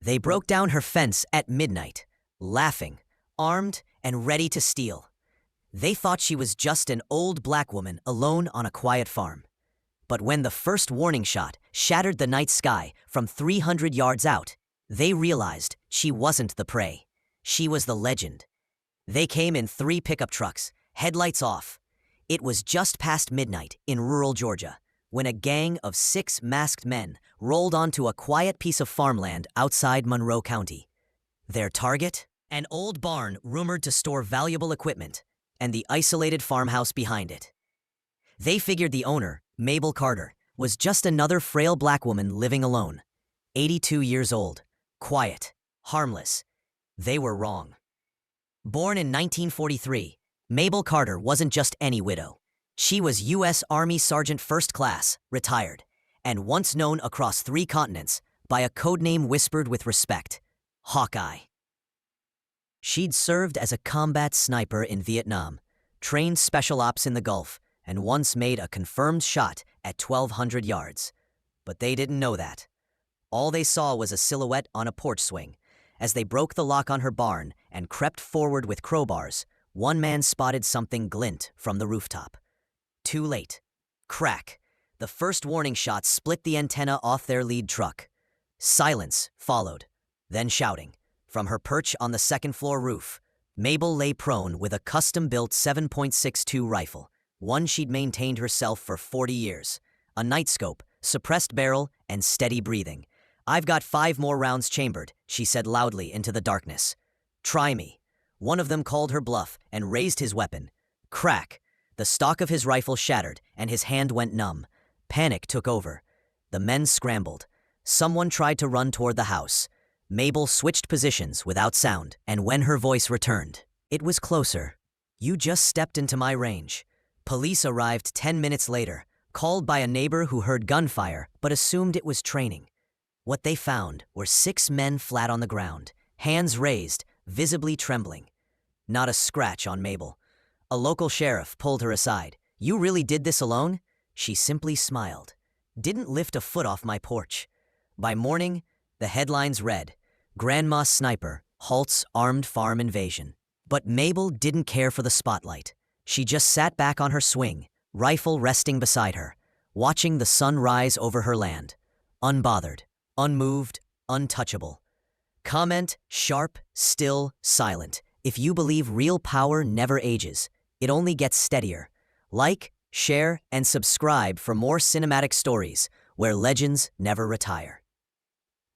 They broke down her fence at midnight, laughing, armed, and ready to steal. They thought she was just an old black woman alone on a quiet farm. But when the first warning shot shattered the night sky from 300 yards out, they realized she wasn't the prey. She was the legend. They came in 3 pickup trucks, headlights off. It was just past midnight in rural Georgia when a gang of 6 masked men rolled onto a quiet piece of farmland outside Monroe County. Their target? An old barn rumored to store valuable equipment, and the isolated farmhouse behind it. They figured the owner, Mabel Carter, was just another frail black woman living alone. 82 years old, quiet, harmless. They were wrong. Born in 1943, Mabel Carter wasn't just any widow. She was U.S. Army Sergeant First Class, retired, and once known across 3 continents by a codename whispered with respect, Hawkeye. She'd served as a combat sniper in Vietnam, trained special ops in the Gulf, and once made a confirmed shot at 1,200 yards. But they didn't know that. All they saw was a silhouette on a porch swing. As they broke the lock on her barn and crept forward with crowbars, one man spotted something glint from the rooftop. Too late. Crack. The first warning shot split the antenna off their lead truck. Silence followed, then shouting. From her perch on the second-floor roof, Mabel lay prone with a custom-built 7.62 rifle, one she'd maintained herself for 40 years. A nightscope, suppressed barrel, and steady breathing. "I've got 5 more rounds chambered," she said loudly into the darkness. "Try me." One of them called her bluff and raised his weapon. Crack! The stock of his rifle shattered, and his hand went numb. Panic took over. The men scrambled. Someone tried to run toward the house. Mabel switched positions without sound, and when her voice returned, it was closer. "You just stepped into my range." Police arrived 10 minutes later, called by a neighbor who heard gunfire but assumed it was training. What they found were 6 men flat on the ground, hands raised, visibly trembling. Not a scratch on Mabel. A local sheriff pulled her aside. "You really did this alone?" She simply smiled. "Didn't lift a foot off my porch." By morning, the headlines read, "Grandma Sniper halts armed farm invasion." But Mabel didn't care for the spotlight. She just sat back on her swing, rifle resting beside her, watching the sun rise over her land. Unbothered, unmoved, untouchable. Comment, sharp, still, silent. If you believe real power never ages, it only gets steadier. Like, share, and subscribe for more cinematic stories where legends never retire.